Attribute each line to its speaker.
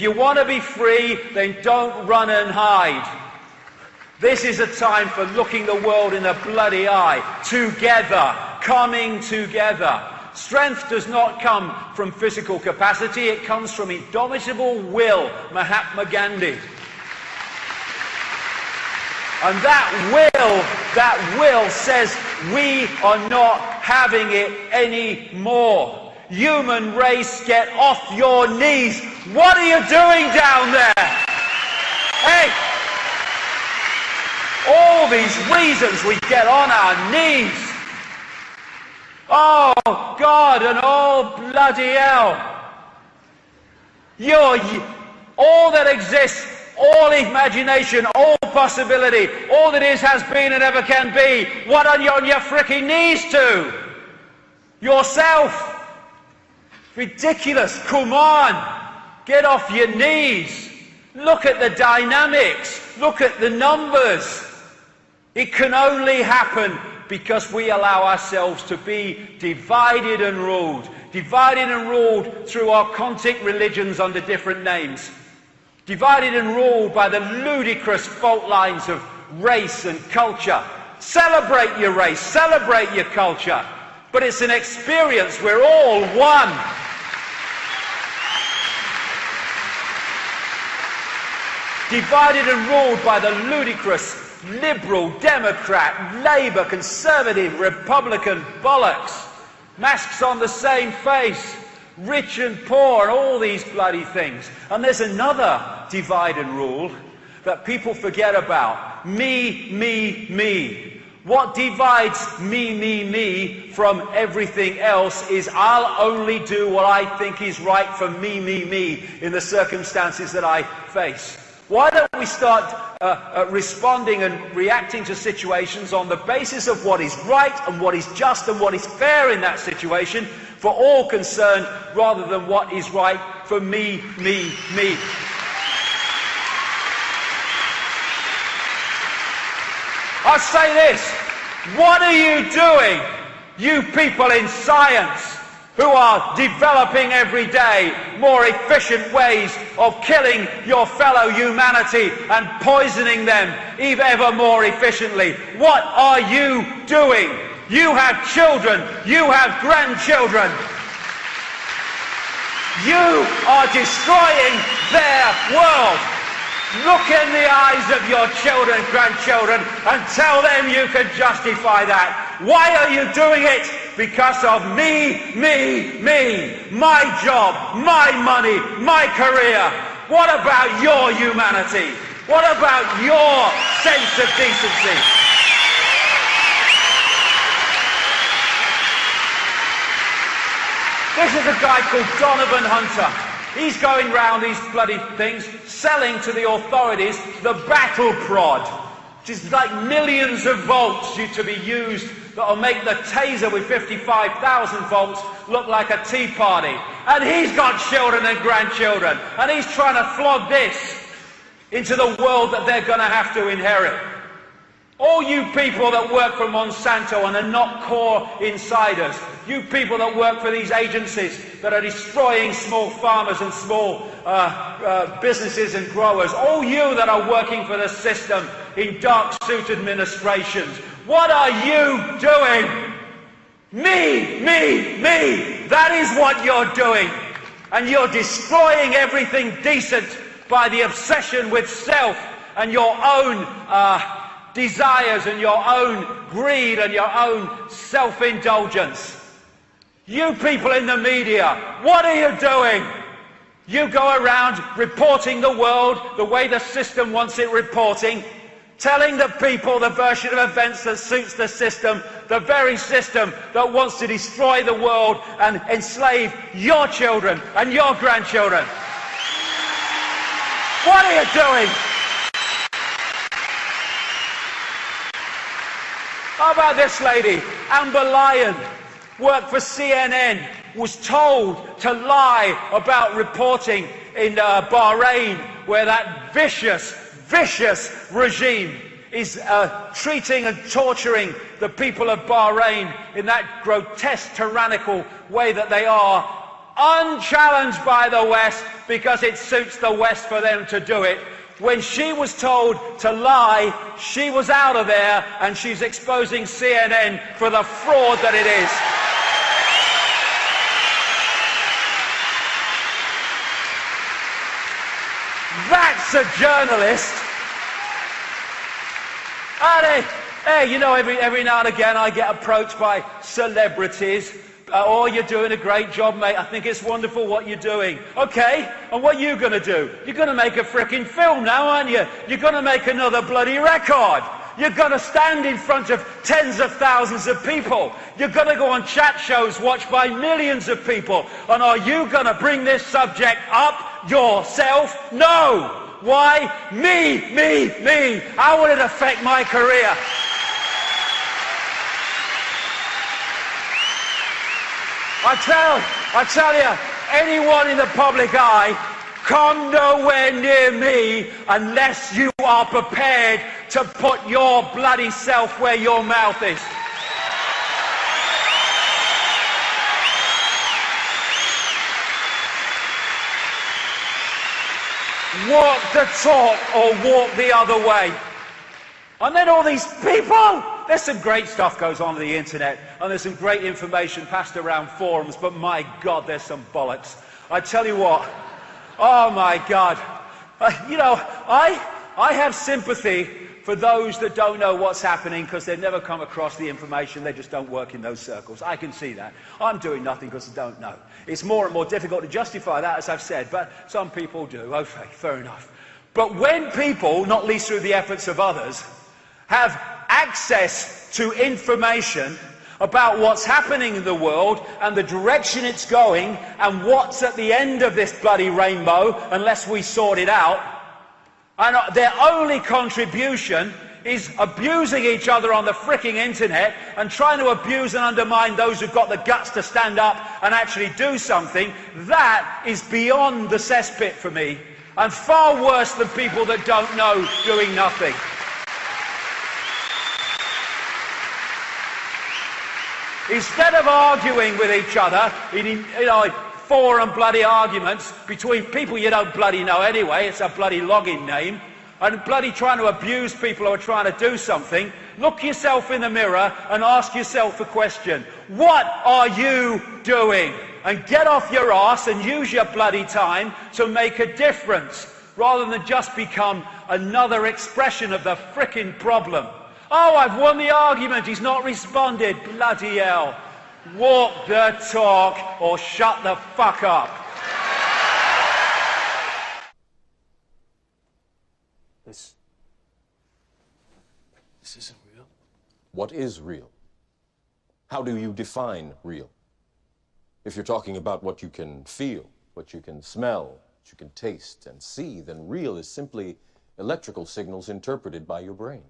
Speaker 1: If you want to be free, then don't run and hide. This is a time for looking the world in the bloody eye. Together. Coming together. Strength does not come from physical capacity. It comes from indomitable will. Mahatma Gandhi. And that will says we are not having it anymore. Human race, get off your knees. What are you doing down there? Hey! All these reasons we get on our knees. Oh God and oh bloody hell. All that exists, all imagination, all possibility, all that is, has been and ever can be. What are you on your frickin' knees to? Yourself. Ridiculous. Come on. Get off your knees. Look at the dynamics. Look at the numbers. It can only happen because we allow ourselves to be divided and ruled. Divided and ruled through our occultic religions under different names. Divided and ruled by the ludicrous fault lines of race and culture. Celebrate your race, celebrate your culture. But it's an experience, we're all one. Divided and ruled by the ludicrous Liberal, Democrat, Labour, Conservative, Republican bollocks. Masks on the same face. Rich and poor and all these bloody things. And there's another divide and rule that people forget about. Me, me, me. What divides me from everything else is I'll only do what I think is right for me in the circumstances that I face. Why don't we start responding and reacting to situations on the basis of what is right and what is just and what is fair in that situation for all concerned, rather than what is right for me. I'll say this. What are you doing, you people in science, who are developing every day more efficient ways of killing your fellow humanity and poisoning them ever more efficiently? What are you doing? You have children, you have grandchildren. You are destroying their world. Look in the eyes of your children, grandchildren, and tell them you can justify that. Why are you doing it? Because of me. My job, my money, my career. What about your humanity? What about your sense of decency? This is a guy called Donovan Hunter. He's going round these bloody things, selling to the authorities the battle prod, which is like millions of volts to be used that'll make the taser with 55,000 volts look like a tea party. And he's got children and grandchildren, and he's trying to flog this into the world that they're going to have to inherit. All you people that work for Monsanto and are not core insiders, you people that work for these agencies that are destroying small farmers and small businesses and growers, all you that are working for the system in dark suit administrations, what are you doing? Me. That is what you're doing. And you're destroying everything decent by the obsession with self and your own desires and your own greed and your own self-indulgence. You people in the media, what are you doing? You go around reporting the world the way the system wants it reporting, telling the people the version of events that suits the system, the very system that wants to destroy the world and enslave your children and your grandchildren. What are you doing? How about this lady, Amber Lyon, worked for CNN, was told to lie about reporting in Bahrain, where that vicious regime is treating and torturing the people of Bahrain in that grotesque, tyrannical way that they are, unchallenged by the West because it suits the West for them to do it. When she was told to lie, she was out of there, and she's exposing CNN for the fraud that it is. That's a journalist. And hey, you know, every now and again I get approached by celebrities. Oh, you're doing a great job, mate. I think it's wonderful what you're doing. Okay, and what are you going to do? You're going to make a frickin' film now, aren't you? You're going to make another bloody record. You're going to stand in front of tens of thousands of people. You're going to go on chat shows watched by millions of people. And are you going to bring this subject up yourself? No. Why? Me. How will it affect my career? I tell you, anyone in the public eye, come nowhere near me unless you are prepared to put your bloody self where your mouth is. Walk the talk or walk the other way. And then all these people, there's some great stuff goes on the internet, and there's some great information passed around forums, but my God, there's some bollocks. I tell you what, oh my God. You know, I have sympathy for those that don't know what's happening because they've never come across the information. They just don't work in those circles. I can see that. I'm doing nothing because I don't know. It's more and more difficult to justify that, as I've said, but some people do. Okay, fair enough. But when people, not least through the efforts of others, have access to information about what's happening in the world and the direction it's going and what's at the end of this bloody rainbow unless we sort it out, and their only contribution is abusing each other on the fricking internet and trying to abuse and undermine those who've got the guts to stand up and actually do something, that is beyond the cesspit for me, and far worse than people that don't know doing nothing. Instead of arguing with each other in forum bloody arguments between people you don't bloody know anyway, it's a bloody login name, and bloody trying to abuse people who are trying to do something, look yourself in the mirror and ask yourself a question. What are you doing? And get off your arse and use your bloody time to make a difference, rather than just become another expression of the frickin' problem. Oh, I've won the argument, he's not responded. Bloody hell. Walk the talk or shut the fuck up.
Speaker 2: This isn't real.
Speaker 3: What is real? How do you define real? If you're talking about what you can feel, what you can smell, what you can taste and see, then real is simply electrical signals interpreted by your brain.